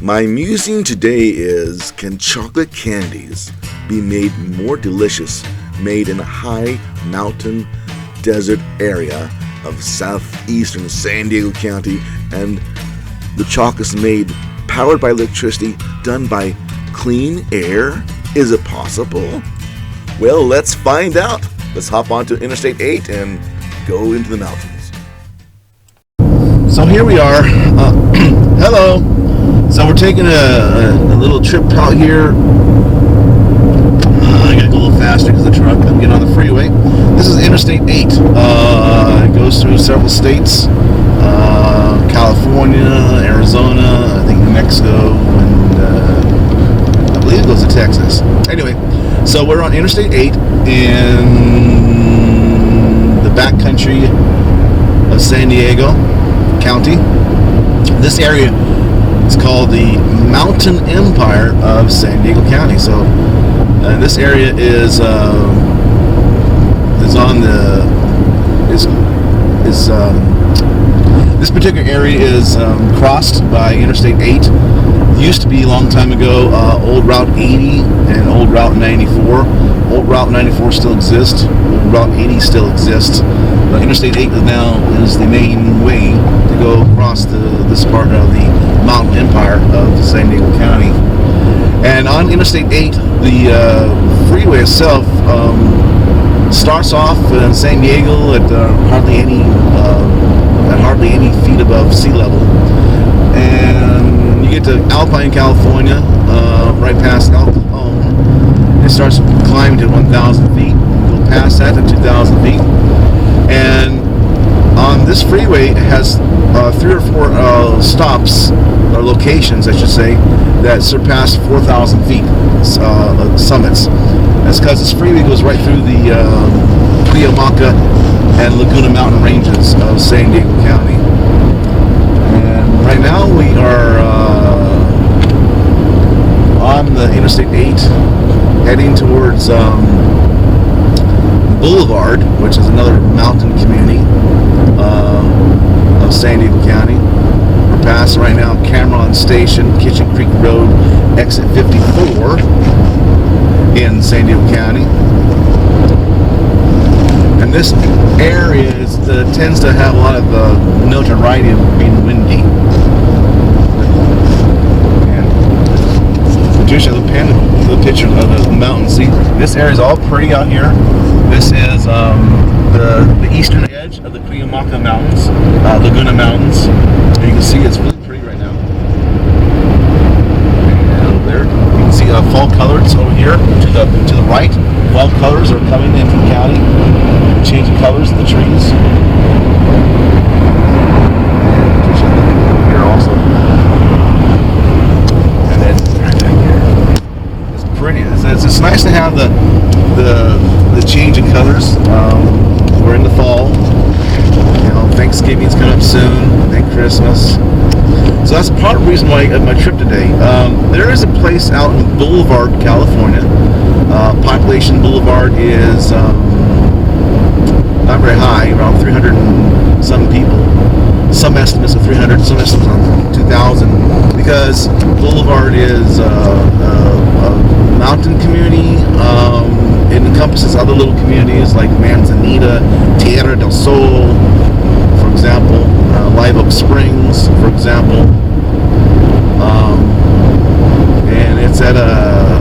My musing today is, can chocolate candies be made more delicious, made in a high mountain desert area of southeastern San Diego County, and the chocolates made powered by electricity, done by clean air? Is it possible? Well, let's find out. Let's hop onto Interstate 8 and go into the mountains. So here we are. Hello. So we're taking a little trip out here. I gotta go a little faster because of the truck. I'm getting on the freeway. This is Interstate 8. It goes through several states. California, Arizona, I think New Mexico, and I believe it goes to Texas. Anyway, so we're on Interstate 8 in the backcountry of San Diego County. This area is called the Mountain Empire of San Diego County. So this area is on the this particular area is crossed by Interstate 8. Used to be a long time ago Old Route 80 and Old Route 94. Old Route 94 still exists. Old Route 80 still exists. But Interstate 8 now is the main way to go across this part of the Mountain Empire of San Diego County. And on Interstate 8, the freeway itself starts off in San Diego at hardly any feet above sea level, and you get to Alpine, California, right past El Cajon. It starts climbing to 1,000 feet. Go past that to 2,000 feet, and on this freeway it has 3 or 4 stops or locations, I should say, that surpass 4,000 feet summits. That's because this freeway goes right through the Cuyamaca and Laguna Mountain ranges of San Diego County. And right now we are on the Interstate 8 heading towards Boulevard, which is another mountain community of San Diego County. We're past right now Cameron Station, Kitchen Creek Road, exit 54 in San Diego County. And this area tends to have a lot of notoriety of being windy. And Patricia, the picture of the mountain. See, this area is all pretty out here. This is the eastern edge of the Cuyamaca Mountains, Laguna Mountains. And you can see it's really pretty right now. And over there, you can see fall colors over here to the right. Fall colors are coming into the county, changing colors of the trees. And here also. And then right back here. It's pretty. It's nice to have the change in colors. We're in the fall. You know, Thanksgiving's coming up soon. Then Christmas. So that's part of the reason why my trip today. There is a place out in Boulevard, California. Population Boulevard is not very high, around 300 and some people. Some estimates of 300, some estimates of 2,000, because Boulevard is a mountain community. It encompasses other little communities like Manzanita, Tierra del Sol, for example, Live Oak Springs, for example. And it's at a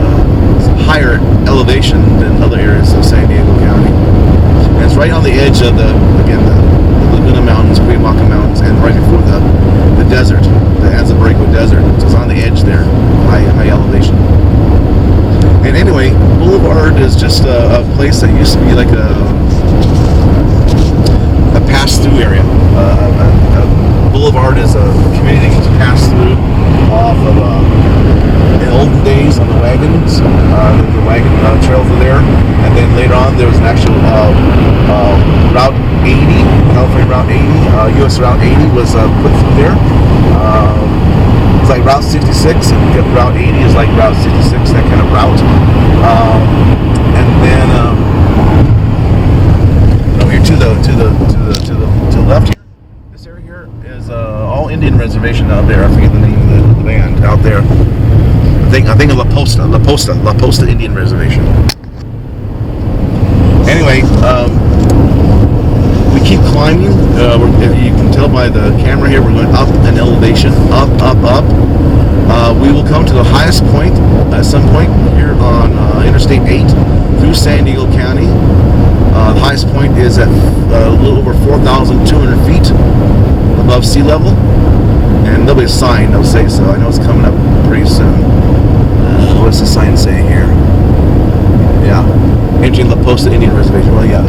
higher elevation than other areas of San Diego County. And it's right on the edge of the Laguna Mountains, Cuyamaca Mountains, and right before the desert, the Anza-Borrego Desert. So it's on the edge there, high elevation. And anyway, Boulevard is just a place that used to be like a pass-through area. Boulevard is a community that you pass through off of in olden days on the wagons. The wagon trails were there, and then later on there was an actual Route 80, California Route 80, US Route 80 was put through there. It's like Route 66, and Route 80 is like Route 66, that kind of route. And then over here to the left here, this area here is all Indian reservation out there. I forget the name of the land out there. I think of La Posta Indian Reservation. Anyway, we keep climbing. If you can tell by the camera here, we're going up an elevation, up. We will come to the highest point at some point here on Interstate 8 through San Diego County. The highest point is at a little over 4,200 feet above sea level, and there'll be a sign that'll say so. I know it's coming up pretty soon. What's the sign say here? Yeah, entering La Posta Indian Reservation. Well, yeah,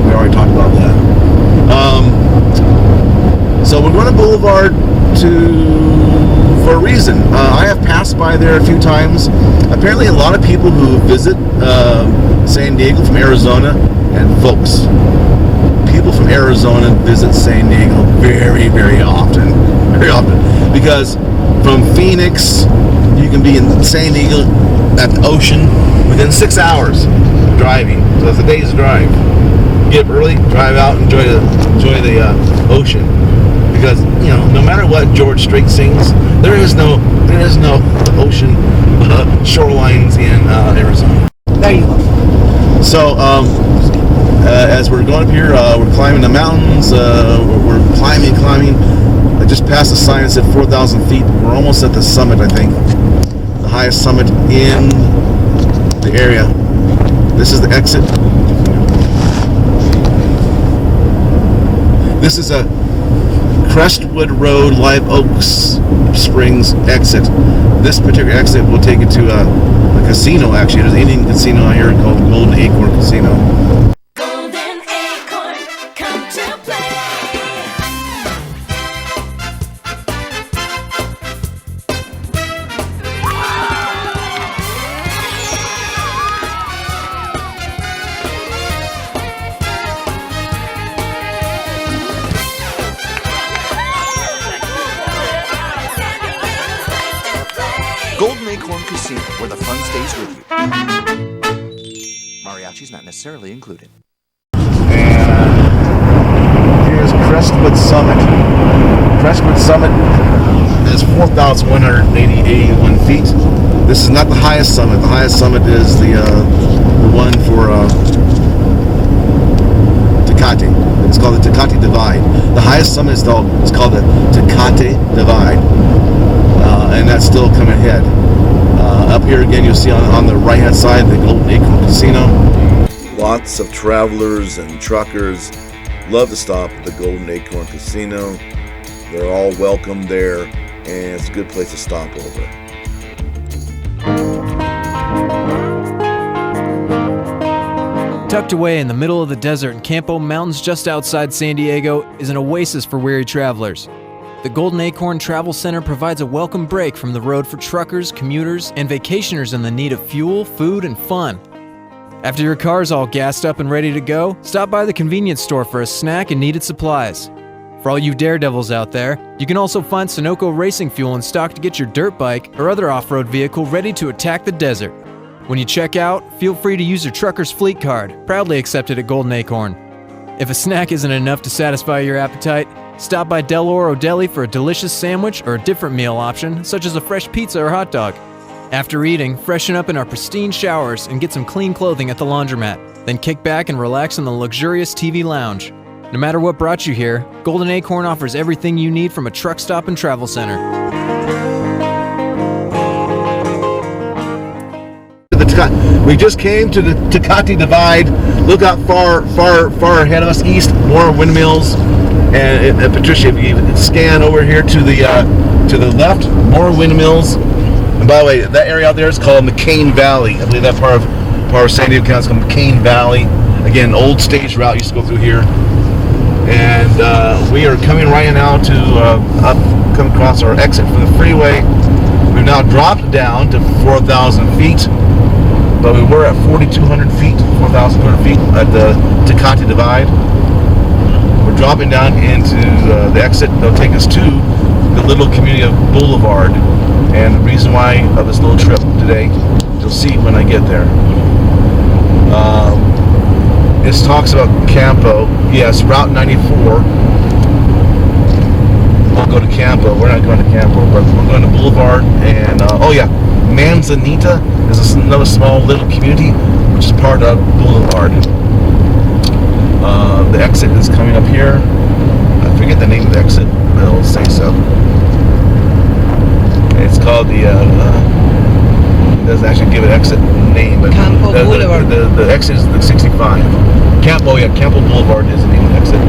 we already talked about that. So we're going to Boulevard for a reason. I have passed by there a few times. Apparently, a lot of people who visit San Diego from Arizona, and folks, people from Arizona visit San Diego very, very often. Very often. Because from Phoenix, you can be in San Diego at the ocean within 6 hours driving. So that's a day's drive. Get up early, drive out, enjoy the ocean. Because, you know, no matter what George Strait sings, there is no ocean shorelines in Arizona. There you go. So, as we're going up here, we're climbing the mountains. We're climbing. I just passed a sign that said 4,000 feet. We're almost at the summit, I think. The highest summit in the area. This is the exit. This is a Crestwood Road, Live Oaks Springs exit. This particular exit will take you to a casino, actually. There's an Indian casino out here called Golden Acorn Casino. Golden Acorn, come to play. Golden Acorn Casino, where the fun stays with you. Mariachi's not necessarily included. And here's Crestwood Summit. Crestwood Summit is 4,181 feet. This is not the highest summit. The highest summit is the one for Tecate. It's called the Tecate Divide. The highest summit is called the Tecate Divide. And that's still coming ahead. Up here again, you'll see on the right-hand side the Golden Acorn Casino. Lots of travelers and truckers love to stop at the Golden Acorn Casino. They're all welcome there, and it's a good place to stop over. Tucked away in the middle of the desert in Campo Mountains just outside San Diego is an oasis for weary travelers. The Golden Acorn Travel Center provides a welcome break from the road for truckers, commuters, and vacationers in the need of fuel, food, and fun. After your car's all gassed up and ready to go, stop by the convenience store for a snack and needed supplies. For all you daredevils out there, you can also find Sunoco racing fuel in stock to get your dirt bike or other off-road vehicle ready to attack the desert. When you check out, feel free to use your trucker's fleet card, proudly accepted at Golden Acorn. If a snack isn't enough to satisfy your appetite, stop by Del Oro Deli for a delicious sandwich or a different meal option, such as a fresh pizza or hot dog. After eating, freshen up in our pristine showers and get some clean clothing at the laundromat. Then kick back and relax in the luxurious TV lounge. No matter what brought you here, Golden Acorn offers everything you need from a truck stop and travel center. We just came to the Tecate Divide. Look out far ahead of us, east, more windmills. And Patricia, if you scan over here to the left, more windmills. And by the way, that area out there is called McCain Valley. I believe that part of San Diego County is called McCain Valley. Again, old stage route used to go through here. And we are coming right now to come across our exit from the freeway. We've now dropped down to 4,000 feet. But we were at 4,200 feet, 4,200 feet at the Tecate Divide. We're dropping down into the exit. They'll take us to the little community of Boulevard. And the reason why of this little trip today, you'll see when I get there. This talks about Campo. Yes, Route 94. we'll go to Campo. We're not going to Campo, but we're going to Boulevard. And oh yeah, Manzanita is another small little community, which is part of Boulevard. The exit is coming up here. I forget the name of the exit, but it'll say so. It's called the. It doesn't actually give an exit name, but Campo Boulevard. The exit is the 65. Campo, yeah, Campo Boulevard is the name of the exit.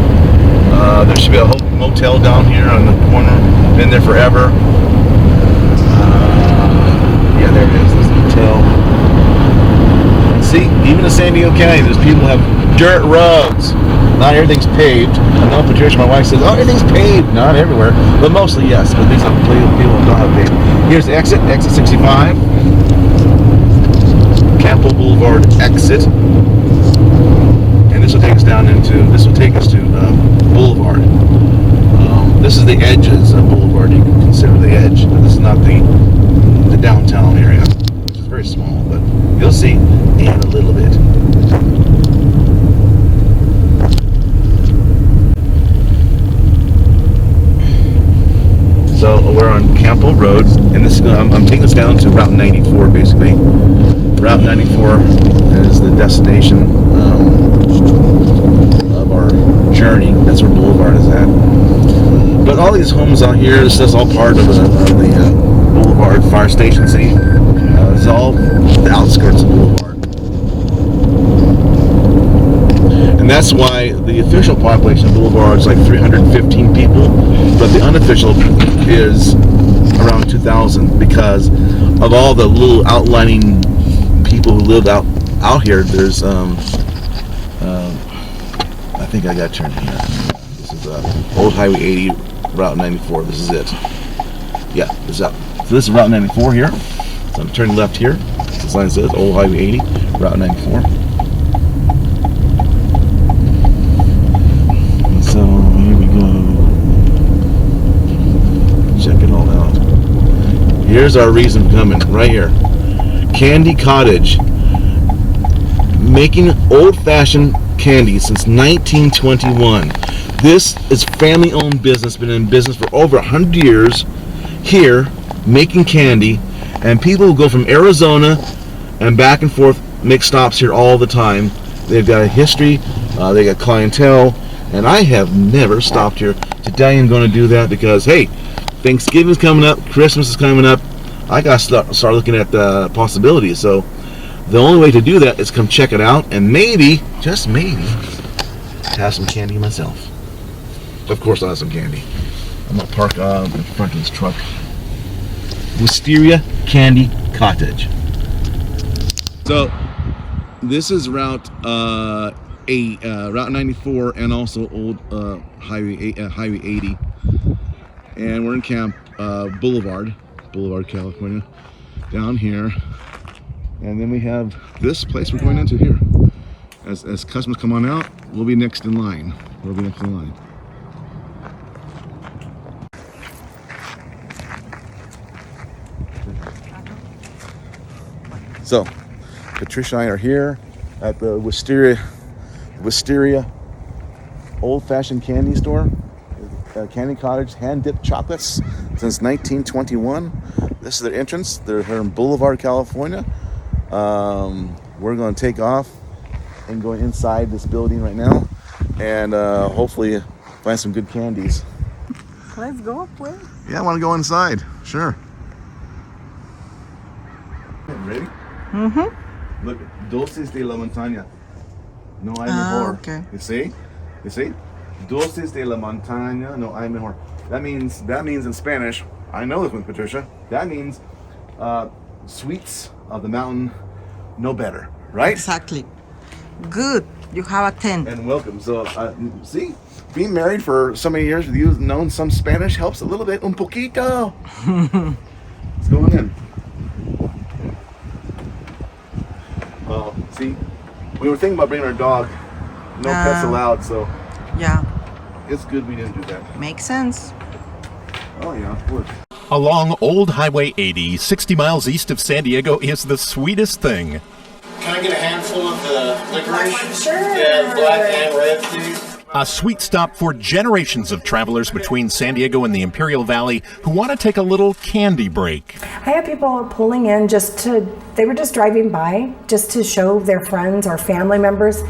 There should be a motel down here on the corner. Been there forever. Yeah, there it is. This motel. See, even in San Diego County, there's people who have dirt roads. Not everything's paved. I know Patricia, my wife, says, oh, everything's paved. Not everywhere, but mostly yes. But these are people who don't have paved. Here's the exit 65. Campo Boulevard exit. And this will take us to Boulevard. This is the edges of Boulevard. You can consider the edge. This is not the downtown area, which is very small, but you'll see in a little bit. So we're on Campo Road, and this I'm taking this down to Route 94, basically. Route 94 is the destination of our journey. That's where Boulevard is at. But all these homes out here, this is all part of the Boulevard Fire Station. See, it's all the outskirts of Boulevard, and that's why the official population of Boulevard is like 315 people, but the unofficial is around 2,000 because of all the little outlining people who live out here. There's I think I got turned here. This is Old Highway 80, Route 94. This is it. Yeah, this is up. So this is Route 94 here. So I'm turning left here. The sign says Old Highway 80, Route 94. And so here we go. Check it all out. Here's our reason for coming, right here. Candy Cottage, making old-fashioned candy since 1921. This is family-owned business, been in business for over 100 years here, making candy, and people who go from Arizona and back and forth make stops here all the time. They've got a history, they got clientele, and I have never stopped here. Today I'm going to do that because, hey, Thanksgiving's coming up, Christmas is coming up. I got to start looking at the possibilities. So the only way to do that is come check it out and maybe, just maybe, have some candy myself. Of course I'll have some candy. I'm going to park in front of this truck. Wisteria Candy Cottage. So this is Route Route 94 and also Old Highway 80. And we're in Boulevard, California, down here. And then we have this place we're going into here. As customers come on out, we'll be next in line. So, Patricia and I are here at the Wisteria old-fashioned candy store. Candy Cottage, hand-dipped chocolates since 1921. This is their entrance. They're here in Boulevard, California. We're going to take off and go inside this building right now and hopefully find some good candies. Let's go, pues. Yeah, I want to go inside. Sure. Ready? Mm-hmm. Look, Dulces de la Montaña. No hay mejor. Okay. You see? Dulces de la Montaña, no hay mejor. That means in Spanish, I know this one, Patricia. That means sweets of the mountain, no better, right? Exactly. Good. You have a 10. And welcome. So, see, being married for so many years with you, knowing some Spanish helps a little bit. Un poquito. Let's go on in. Well, see, we were thinking about bringing our dog. No pets allowed, so Yeah. it's good we didn't do that. Makes sense. Oh yeah, of course. Along Old Highway 80, 60 miles east of San Diego, is the sweetest thing. Can I get a handful of the licorice? Sure. Yeah, black and red, please. A sweet stop for generations of travelers between San Diego and the Imperial Valley who want to take a little candy break. I have people pulling in they were just driving by just to show their friends or family members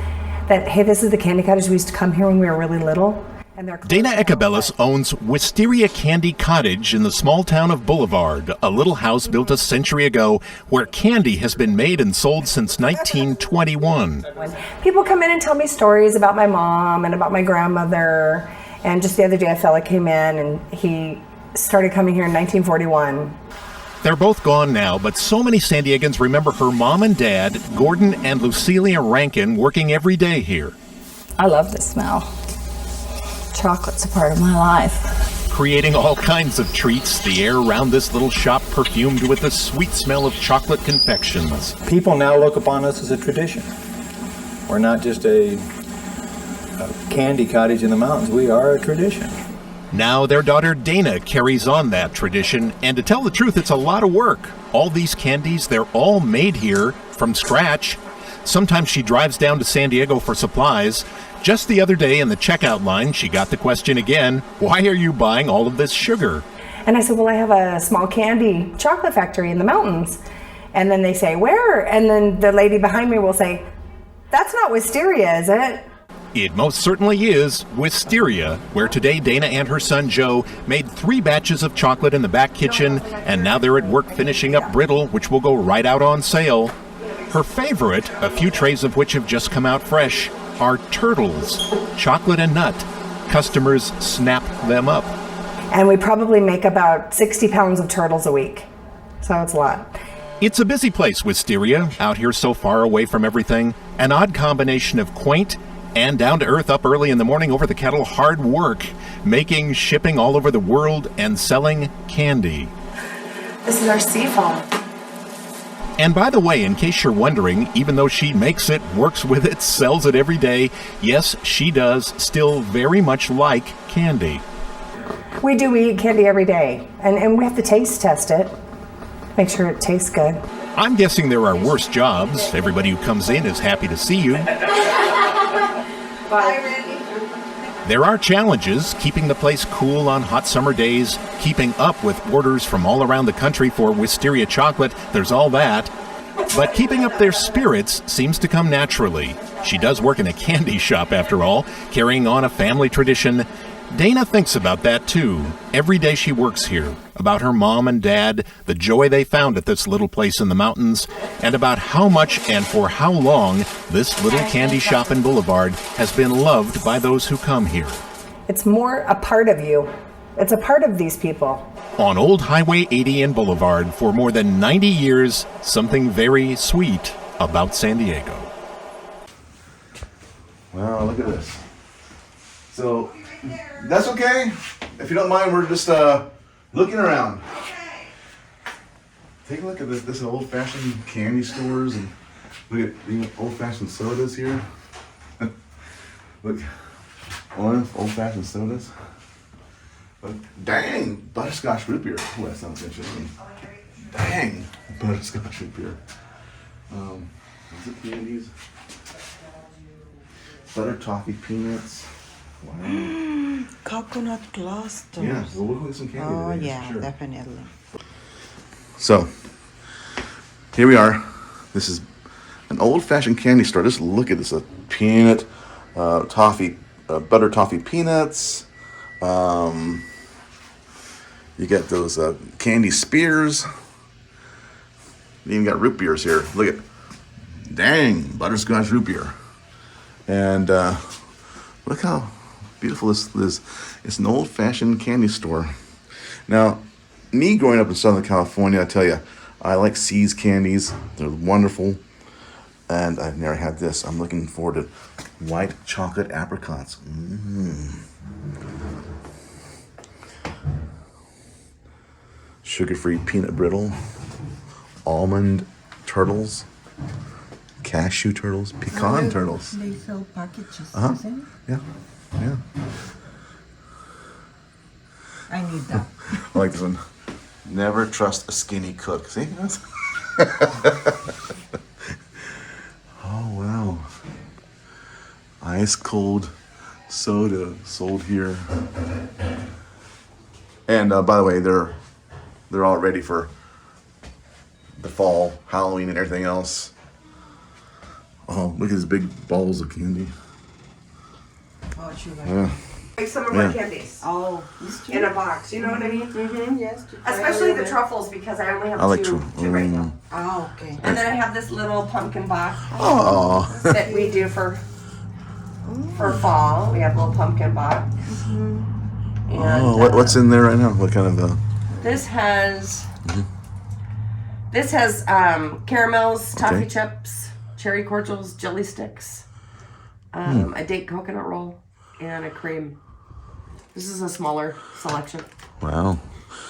that, hey, this is the candy cottage. We used to come here when we were really little. And they're Dana Ecabellis owns Wisteria Candy Cottage in the small town of Boulevard, a little house built a century ago where candy has been made and sold since 1921. People come in and tell me stories about my mom and about my grandmother. And just the other day, a fella came in and he started coming here in 1941. They're both gone now, but so many San Diegans remember her mom and dad, Gordon and Lucilia Rankin, working every day here. I love the smell. Chocolate's a part of my life. Creating all kinds of treats, the air around this little shop perfumed with the sweet smell of chocolate confections. People now look upon us as a tradition. We're not just a candy cottage in the mountains. We are a tradition. Now their daughter Dana carries on that tradition, and to tell the truth, it's a lot of work. All these candies, they're all made here from scratch. Sometimes she drives down to San Diego for supplies. Just the other day in the checkout line, she got the question again, why are you buying all of this sugar? And I said, well, I have a small candy chocolate factory in the mountains. And then they say, where? And then the lady behind me will say, that's not Wisteria, is it? It most certainly is Wisteria, where today Dana and her son Joe made 3 batches of chocolate in the back kitchen, and now they're at work finishing up brittle, which will go right out on sale. Her favorite, a few trays of which have just come out fresh, are turtles, chocolate and nut. Customers snap them up. And we probably make about 60 pounds of turtles a week. So it's a lot. It's a busy place, Wisteria, out here so far away from everything. An odd combination of quaint and down to earth, up early in the morning over the kettle, hard work, making, shipping all over the world, and selling candy. This is our seafoam. And by the way, in case you're wondering, even though she makes it, works with it, sells it every day, yes, she does still very much like candy. We eat candy every day, and we have to taste test it, make sure it tastes good. I'm guessing there are worse jobs. Everybody who comes in is happy to see you. Bye, Randy. There are challenges, keeping the place cool on hot summer days, keeping up with orders from all around the country for Wisteria chocolate, there's all that. But keeping up their spirits seems to come naturally. She does work in a candy shop after all, carrying on a family tradition. Dana thinks about that too, every day she works here, about her mom and dad, the joy they found at this little place in the mountains, and about how much and for how long this little candy shop in Boulevard has been loved by those who come here. It's more a part of you. It's a part of these people. On Old Highway 80 in Boulevard for more than 90 years, something very sweet about San Diego. Wow, look at this. So, that's okay. If you don't mind, we're just looking around. Take a look at this old-fashioned candy stores, and look at the old-fashioned sodas here. Look, old-fashioned sodas. But dang, butterscotch root beer. Oh, that sounds interesting. Dang, butterscotch root beer. Is it candies? Butter toffee peanuts. Wow. Coconut clusters. Yeah, well, we'll get some candy Oh, today, yeah, for sure. definitely. So, here we are. This is an old-fashioned candy store. Just look at this: a peanut, toffee, butter toffee peanuts. You got those candy spears. You even got root beers here. Look at, dang, butterscotch root beer. And look how beautiful this is. It's an old-fashioned candy store. Now, me growing up in Southern California, I tell you, I like See's candies. They're wonderful. And I've never had this. I'm looking forward to white chocolate apricots. Sugar-free peanut brittle. Almond turtles. Cashew turtles. Pecan turtles. They sell packages, Uh-huh. isn't it? Yeah. I need that. I like this one. Never trust a skinny cook. See? Oh, wow. Ice cold soda sold here. And by the way, they're all ready for the fall, Halloween, and everything else. Oh, look at these big balls of candy. Oh, sugar. Yeah. Like some of our candies Oh, in a box. You know what I mean? Mm-hmm. yes. to try Especially a the little truffles because I only have I like two right now. bit. Oh, okay. And then I have this little pumpkin box Oh. that we do for fall. We have a little pumpkin box. And, Oh, what's in there right now? What kind of This has caramels, toffee chips, cherry cordials, jelly sticks, a date coconut roll, and a cream. This is a smaller selection. Wow.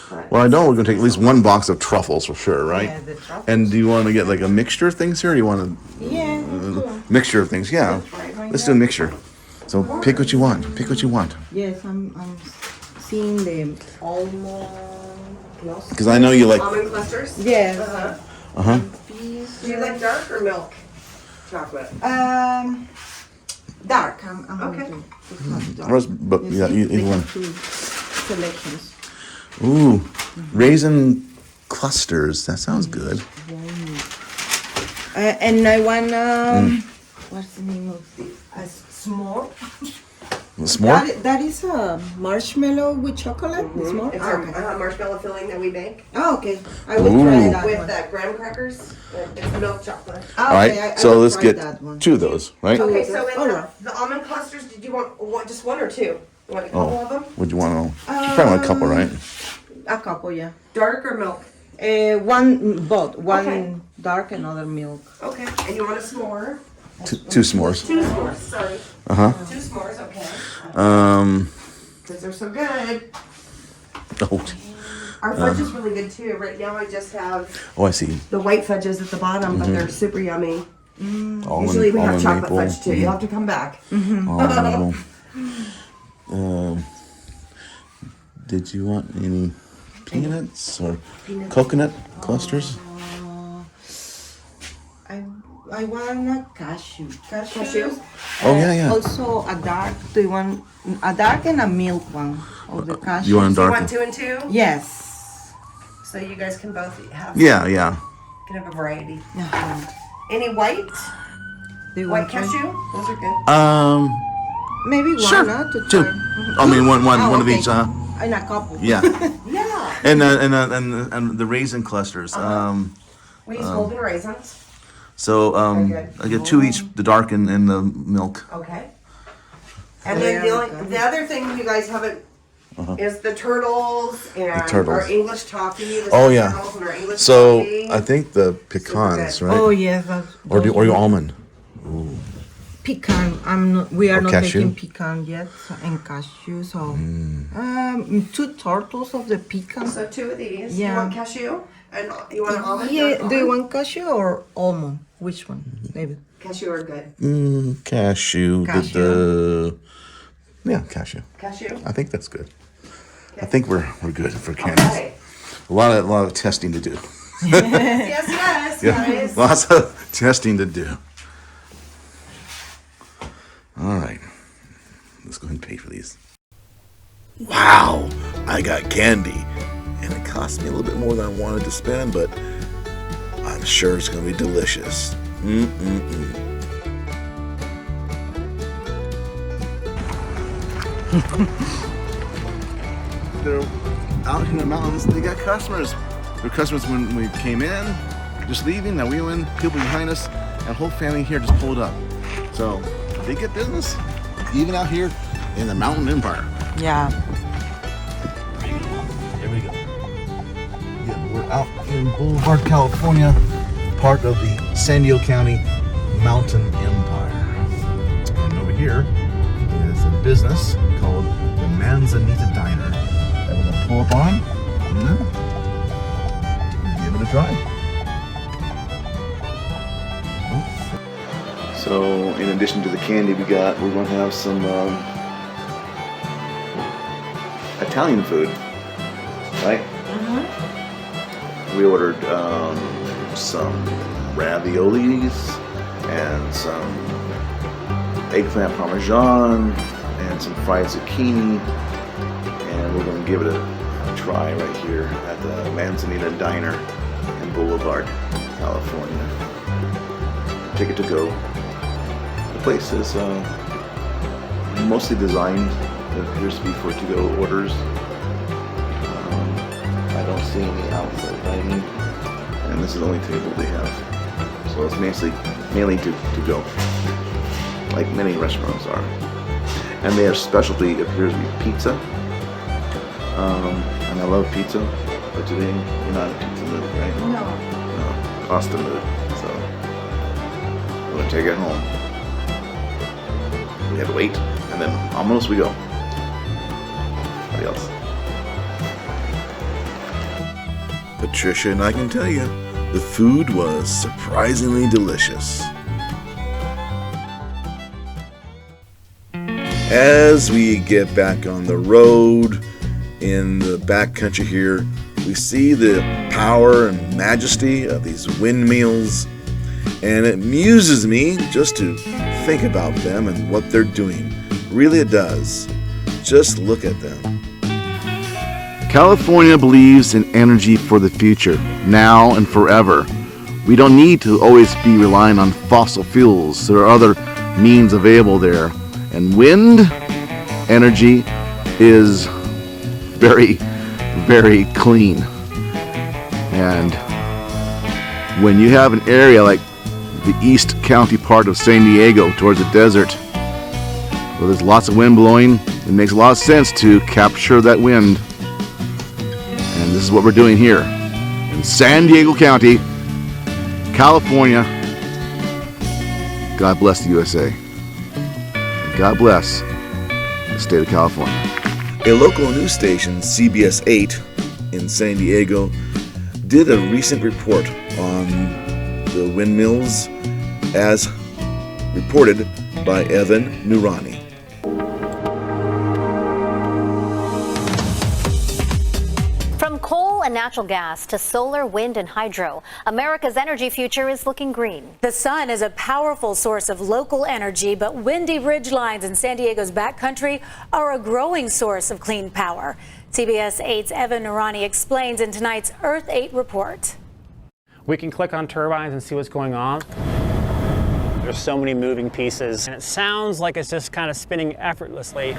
But Well, I know we're gonna take at least one box of truffles for sure, right? Yeah, the truffles. And do you want to get like a mixture of things here? Or do you want Yeah. a mixture of things? Yeah. Let's do a mixture. So pick what you want. Pick what you want. Yes, I'm seeing the almond cluster. Because I know you like. almond clusters. Yes. Do you like dark or milk chocolate? Dark. I'm Okay. going to have dark. But yeah, see, they either one. have two selections. Ooh, raisin clusters. That sounds good. And I want what's the name of this? A s'more. S'more? That is a marshmallow with chocolate. S'more. It's Okay. our marshmallow filling that we make Oh, okay. I will try Ooh. that with one. graham crackers. It's milk chocolate. Ah, All right. okay, I So will let's try get that one. 2 of those, right? Okay, so in Alright. the almond clusters, did you want just one or two? You want a couple of them? Would you want to? You probably want a couple, right? A couple, yeah. Dark or milk? Both. One Okay. dark, another milk. Okay. And you want a s'more? 2 s'mores. 2 s'mores, sorry. 2 s'mores, okay. Because they're so good. Oh, Our fudge is really good too. Right now I just have oh, I see. the white fudges at the bottom, but they're super yummy. Almond, Usually we have almond chocolate maple. fudge too. You'll have to come back. Almond maple. Did you want any peanuts or coconut clusters? I want a cashew. Cashew? Oh, yeah. Also a dark. Do you want a dark and a milk one of the cashew? You want You dark? want 2 and 2? Yes. So you guys can both have Yeah. can have a variety. Uh-huh. Any white? Do you White want try? cashew? Those are good. Maybe one, Sure. to 2. try. I mean, one Oh, of okay. each. In a couple. Yeah. Yeah. And the raisin clusters. We use golden raisins. So Very good. I get 2 each, the dark and the milk. Okay. And then the other thing you guys haven't is the turtles and turtles. our English toffee. The Oh, yeah. turtles and our English So toffee. I think the pecans, good. right? Oh yes. Or your almond. Pecan. We are Or not cashew? making pecan yet, and cashew. So 2 turtles of the pecan. So 2 of these. Yeah. You want cashew? And you want an almond? Yeah. Dark Do you almond? want cashew or almond? Which one? Maybe. Cashew are good. Cashew. Cashew. Yeah, cashew. Cashew? I think that's good. I think we're good for candies. Okay. A lot of testing to do. Yes, guys. Lots of testing to do. All right. Let's go ahead and pay for these. Wow, I got candy. And it cost me a little bit more than I wanted to spend, but I'm sure it's going to be delicious. They're out in the mountains. They got customers. There were customers when we came in, just leaving. Now we went, people behind us, and whole family here just pulled up. So they get business, even out here in the Mountain Empire. Yeah. Here we go. Yeah, we're out in Boulevard, California, part of the San Diego County Mountain Empire. And over here is a business called the Manzanita Diner that we're gonna pull up on and give it a try. So, in addition to the candy we're gonna have some Italian food, right? We ordered some raviolis and some eggplant parmesan and and some fried zucchini, and we're going to give it a try right here at the Manzanita Diner in Boulevard, California. Ticket to go. The place is mostly designed, it appears to be for to-go orders. I don't see any outside dining, and this is the only table they have. So it's mainly to go, like many restaurants are. And their specialty appears to be pizza. And I love pizza, but today you're not in a pizza mood, right? No, pasta mood. So we're gonna take it home. We have to wait, and then almost we go. Adios. Patricia and I can tell you, the food was surprisingly delicious. As we get back on the road in the backcountry here, we see the power and majesty of these windmills, and it amuses me just to think about them and what they're doing. Really it does. Just look at them. California believes in energy for the future, now and forever. We don't need to always be relying on fossil fuels. There are other means available there. And wind energy is very, very clean. And when you have an area like the East County part of San Diego towards the desert, where there's lots of wind blowing, it makes a lot of sense to capture that wind. And this is what we're doing here in San Diego County, California. God bless the USA. And God bless the state of California. A local news station, CBS 8 in San Diego, did a recent report on the windmills as reported by Evan Noorani. From coal and natural gas to solar, wind, and hydro, America's energy future is looking green. The sun is a powerful source of local energy, but windy ridgelines in San Diego's backcountry are a growing source of clean power. CBS 8's Evan Noorani explains in tonight's Earth 8 report. We can click on turbines and see what's going on. There's so many moving pieces, and it sounds like it's just kind of spinning effortlessly.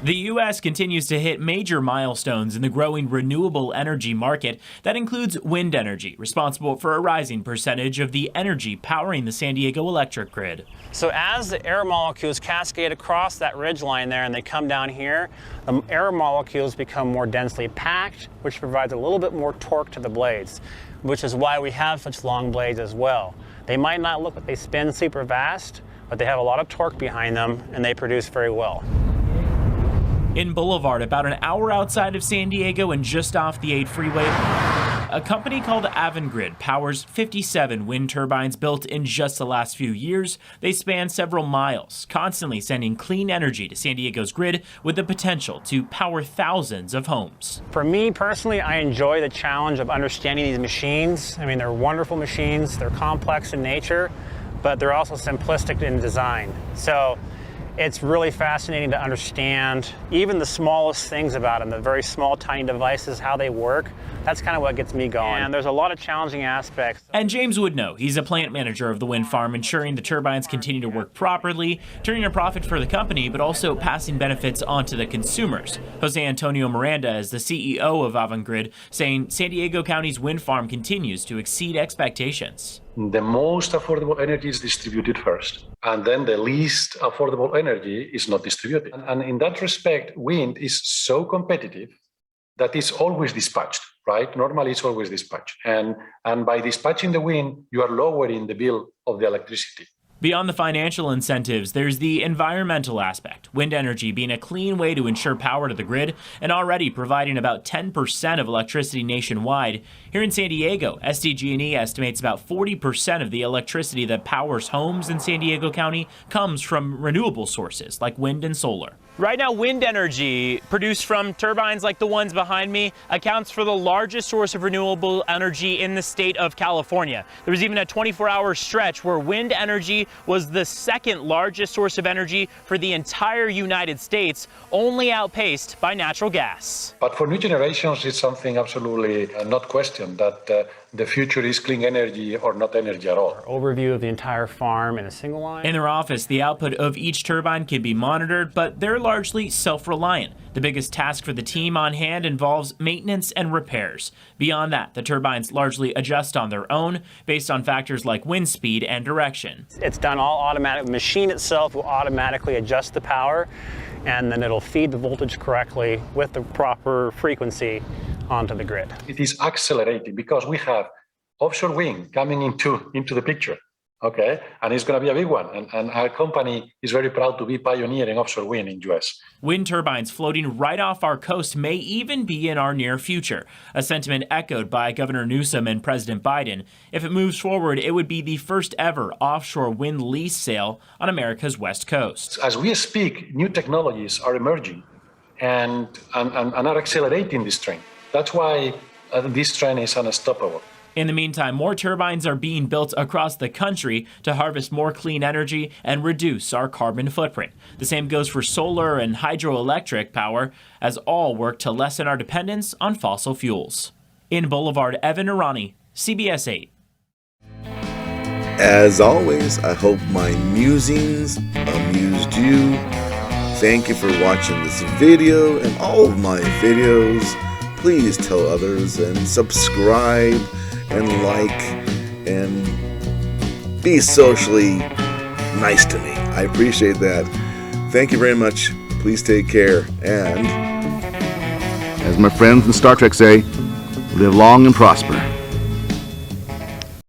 The U.S. continues to hit major milestones in the growing renewable energy market. That includes wind energy, responsible for a rising percentage of the energy powering the San Diego electric grid. So as the air molecules cascade across that ridge line there and they come down here, the air molecules become more densely packed, which provides a little bit more torque to the blades, which is why we have such long blades as well. They might not look like they spin super fast, but they have a lot of torque behind them and they produce very well. In Boulevard, about an hour outside of San Diego and just off the 8 freeway, a company called Avangrid powers 57 wind turbines built in just the last few years. They span several miles, constantly sending clean energy to San Diego's grid with the potential to power thousands of homes. For me personally, I enjoy the challenge of understanding these machines. I mean, they're wonderful machines, they're complex in nature, but they're also simplistic in design. So it's really fascinating to understand even the smallest things about them, the very small, tiny devices, how they work. That's kind of what gets me going. And there's a lot of challenging aspects. And James would know. He's a plant manager of the wind farm, ensuring the turbines continue to work properly, turning a profit for the company, but also passing benefits on to the consumers. Jose Antonio Miranda is the CEO of Avangrid, saying San Diego County's wind farm continues to exceed expectations. The most affordable energy is distributed first, and then the least affordable energy is not distributed. And in that respect, wind is so competitive that it's always dispatched, right? Normally it's always dispatched. And by dispatching the wind, you are lowering the bill of the electricity. Beyond the financial incentives, there's the environmental aspect, wind energy being a clean way to ensure power to the grid and already providing about 10% of electricity nationwide. Here in San Diego, SDG&E estimates about 40% of the electricity that powers homes in San Diego County comes from renewable sources like wind and solar. Right now, wind energy produced from turbines like the ones behind me accounts for the largest source of renewable energy in the state of California. There was even a 24-hour stretch where wind energy was the second largest source of energy for the entire United States, only outpaced by natural gas. But for new generations, it's something absolutely not questioned, that the future is clean energy or not energy at all. Overview of the entire farm in a single line. In their office, the output of each turbine can be monitored, but they're largely self-reliant. The biggest task for the team on hand involves maintenance and repairs. Beyond that, the turbines largely adjust on their own based on factors like wind speed and direction. It's done all automatic. The machine itself will automatically adjust the power, and then it'll feed the voltage correctly with the proper frequency onto the grid. It is accelerating because we have offshore wind coming into the picture, okay? And it's going to be a big one. And our company is very proud to be pioneering offshore wind in US. Wind turbines floating right off our coast may even be in our near future, a sentiment echoed by Governor Newsom and President Biden. If it moves forward, it would be the first ever offshore wind lease sale on America's west coast. As we speak, new technologies are emerging and are accelerating this trend. That's why this trend is unstoppable. In the meantime, more turbines are being built across the country to harvest more clean energy and reduce our carbon footprint. The same goes for solar and hydroelectric power, as all work to lessen our dependence on fossil fuels. In Boulevard, Evan Irani, CBS 8. As always, I hope my musings amused you. Thank you for watching this video and all of my videos. Please tell others and subscribe and like and be socially nice to me. I appreciate that. Thank you very much. Please take care. And as my friends in Star Trek say, live long and prosper.